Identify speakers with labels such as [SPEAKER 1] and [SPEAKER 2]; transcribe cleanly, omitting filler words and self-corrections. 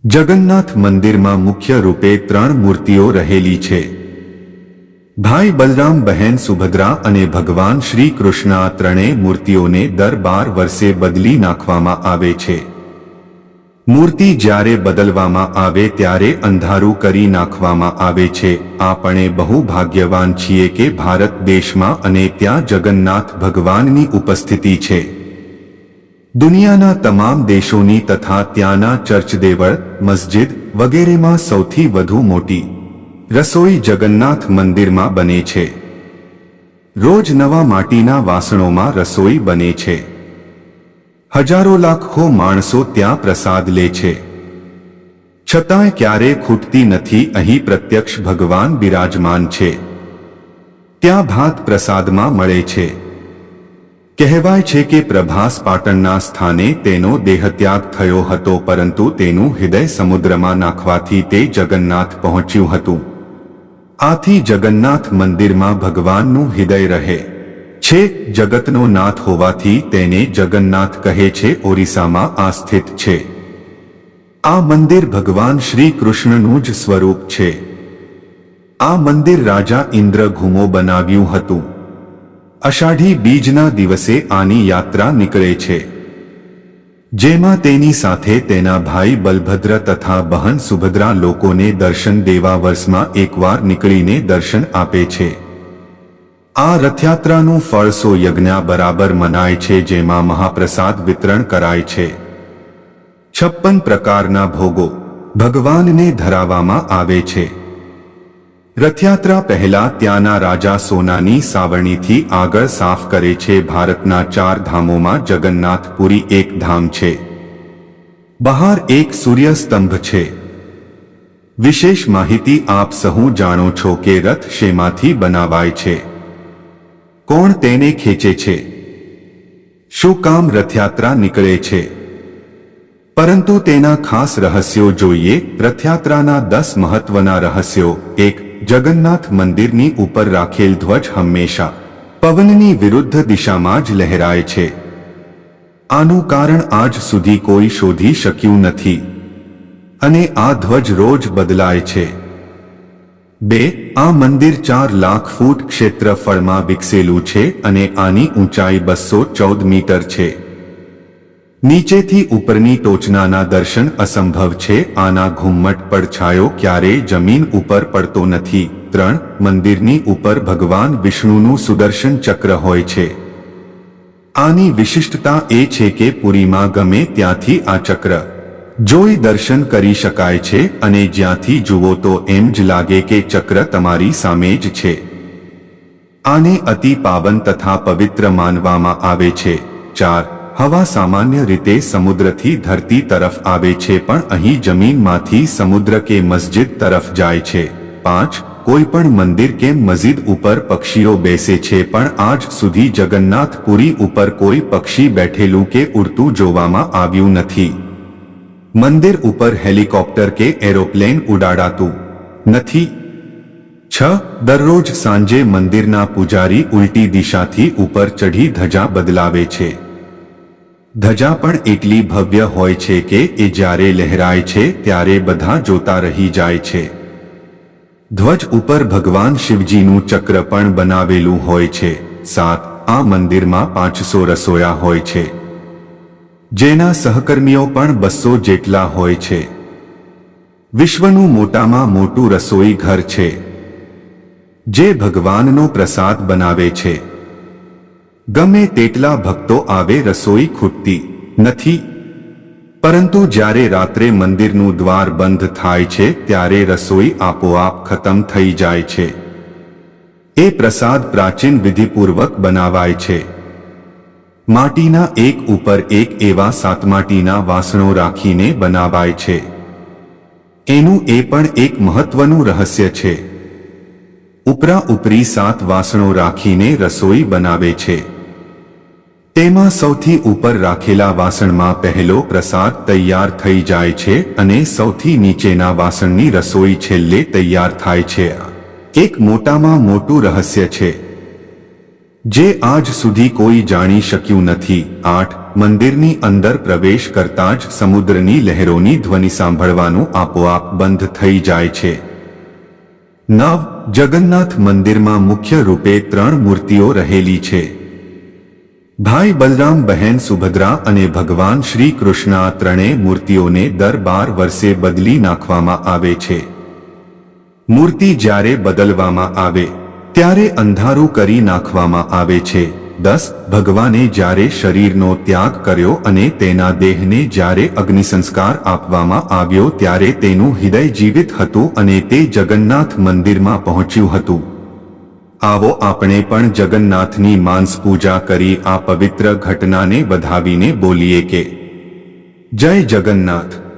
[SPEAKER 1] જગન્નાથ મંદિરમાં મુખ્ય રૂપે 3 મૂર્તિઓ રહેલી છે. ભાઈ બલરામ, બહેન સુભદ્રા અને ભગવાન શ્રી કૃષ્ણ. આ ત્રણેય મૂર્તિઓને દર 12 વર્ષે બદલી નાખવામાં આવે છે. મૂર્તિ જ્યારે બદલવામાં આવે ત્યારે અંધારું કરી નાખવામાં આવે છે. આપણે બહુ ભાગ્યવાન છીએ કે ભારત દેશમાં અને ત્યાં જગન્નાથ ભગવાનની ઉપસ્થિતિ છે. દુનિયાના તમામ દેશોની તથા ત્યાંના ચર્ચદેવળ, મસ્જિદ વગેરેમાં સૌથી વધુ મોટી રસોઈ જગન્નાથ મંદિરમાં બને છે. રોજ નવા માટીના વાસણોમાં રસોઈ બને છે. હજારો લાખો માણસો ત્યાં પ્રસાદ લે છે. છતાંય ક્યારે ખૂટતી નથી. અહીં પ્રત્યક્ષ ભગવાન બિરાજમાન છે. ત્યાં ભાત પ્રસાદમાં મળે છે. કહેવાય છે કે પ્રભાસ પાટણના સ્થાને તેનો દેહત્યાગ થયો હતો, પરંતુ તેનું હૃદય સમુદ્રમાં નાખવાથી તે જગન્નાથ પહોંચ્યું હતું. આથી જગન્નાથ મંદિરમાં ભગવાનનું હૃદય રહે છે. જગતનો નાથ હોવાથી તેને જગન્નાથ કહે છે. ઓરિસ્સામાં આ સ્થિત છે. આ મંદિર ભગવાન શ્રી કૃષ્ણનું જ સ્વરૂપ છે. આ મંદિર રાજા ઇન્દ્રઘુમો બનાવ્યું હતું. અષાઢી બીજના દિવસે આની યાત્રા નીકળે છે, જેમાં તેની સાથે તેના ભાઈ બલભદ્ર તથા બહેન સુભદ્રા લોકોને દર્શન દેવા વર્ષમાં એકવાર નીકળીને દર્શન આપે છે. આ રથયાત્રાનું ફળ 100 યજ્ઞ બરાબર મનાય છે, જેમાં મહાપ્રસાદ વિતરણ કરાય છે. 56 પ્રકારના ભોગો ભગવાનને ધરાવવામાં આવે છે. રથયાત્રા પહેલા ત્યાંના રાજા સોનાની સાવરણીથી આગળ સાફ કરે છે. ભારતના 4 ધામોમાં જગન્નાથપુરી એક ધામ છે. બહાર એક સૂર્ય સ્તંભ છે. વિશેષ માહિતી આપ સહુ જાણો છો કે રથ શેમાંથી બનાવાય છે? કોણ તેને ખેંચે છે? શું કામ રથયાત્રા નીકળે છે? પરંતુ તેના ખાસ રહસ્યો જોઈએ. રથયાત્રાના 10 મહત્વના રહસ્યો. 1. જગન્નાથ મંદિરની ઉપર રાખેલ ધ્વજ હંમેશા પવનની વિરુદ્ધ દિશામાં જ લહેરાય છે. આનું કારણ આજ સુધી કોઈ શોધી શક્યું નથી અને આ ધ્વજ રોજ બદલાય છે. 2. આ મંદિર 4 લાખ ફૂટ ક્ષેત્રફળમાં વિકસેલું છે અને આની ઊંચાઈ 214 મીટર છે. નીચેથી ઉપરની ટોચનાના દર્શન અસંભવ છે. આના ઘુમ્મટ પડછાયો ક્યારેય જમીન ઉપર પડતો નથી. 3. મંદિરની ઉપર ભગવાન વિષ્ણુનું સુદર્શન ચક્ર હોય છે. આની વિશિષ્ટતા એ છે કે પુરીમાં ગમે ત્યાંથી આ ચક્ર જોઈ દર્શન કરી શકાય છે અને જ્યાંથી જુઓ તો એમ જ લાગે કે ચક્ર તમારી સામે જ છે. આને અતિ પાવન તથા પવિત્ર માનવામાં આવે છે. 4. હવા સામાન્ય રીતે સમુદ્રથી ધરતી તરફ આવે છે, પણ અહીં જમીનમાંથી સમુદ્ર કે મસ્જિદ તરફ જાય છે. 5. કોઈ પણ મંદિર કે મસ્જિદ ઉપર પક્ષીઓ બેસે છે, પણ આજ સુધી જગન્નાથપુરી ઉપર કોઈ પક્ષી બેઠેલું કે ઉડતું જોવામાં આવ્યું નથી. મંદિર ઉપર હેલિકોપ્ટર કે એરોપ્લેન ઉડાડાતું નથી. 6. દરરોજ સાંજે મંદિરના પૂજારી ઉલટી દિશાથી ઉપર ચઢી ધજા બદલાવે છે. ધજા પણ એટલી ભવ્ય હોય છે કે એ જ્યારે લહેરાય છે ત્યારે બધા જોતા રહી જાય છે. ધ્વજ ઉપર ભગવાન શિવજીનું ચક્ર પણ બનાવેલું હોય છે. 7. આ મંદિરમાં 500 રસોયા હોય છે, જેના સહકર્મીઓ પણ 200 જેટલા હોય છે. વિશ્વનું મોટામાં મોટું રસોઈ ઘર છે, જે ભગવાનનો પ્રસાદ બનાવે છે. ગમે તેટલા ભક્તો આવે, રસોઈ ખૂટતી નથી. પરંતુ જ્યારે રાત્રે મંદિરનું દ્વાર બંધ થાય છે ત્યારે રસોઈ આપોઆપ ખતમ થઈ જાય છે. એ પ્રસાદ પ્રાચીન વિધિપૂર્વક બનાવાય છે. માટીના એક ઉપર એક એવા 7 માટીના વાસણો રાખીને બનાવાય છે. એનું એ પણ એક મહત્વનું રહસ્ય છે. ઉપરા ઉપરી 7 વાસણો રાખીને રસોઈ બનાવે છે. તેમાં સૌથી ઉપર રાખેલા વાસણમાં પહેલો પ્રસાદ તૈયાર થઈ જાય છે અને સૌથી નીચેના વાસણની રસોઈ છેલ્લે તૈયાર થાય છે. એક મોટામાં મોટું રહસ્ય છે, જે આજ સુધી કોઈ જાણી શક્યું નથી. 8. મંદિરની અંદર પ્રવેશ કરતાં જ સમુદ્રની લહેરોની ધ્વનિ સાંભળવાનું આપોઆપ બંધ થઈ જાય છે. 9. જગન્નાથ મંદિરમાં મુખ્ય રૂપે 3 મૂર્તિઓ રહેલી છે. ભાઈ બલરામ, બહેન સુભદ્રા અને ભગવાન શ્રી કૃષ્ણ આ ત્રણેય મૂર્તિઓને દર 12 વર્ષે બદલી નાખવામાં આવે છે. મૂર્તિ જ્યારે બદલવામાં આવે ત્યારે અંધારું કરી નાખવામાં આવે છે. 10. ભગવાને જ્યારે શરીરનો ત્યાગ કર્યો અને તેના દેહને જ્યારે અગ્નિસંસ્કાર આપવામાં આવ્યો ત્યારે તેનું હૃદય જીવિત હતું અને તે જગન્નાથ મંદિરમાં પહોંચ્યું હતું. આવો આપણે પણ જગન્નાથની માનસ પૂજા કરી આ પવિત્ર ઘટનાને વધાવીને બોલીએ કે જય જગન્નાથ.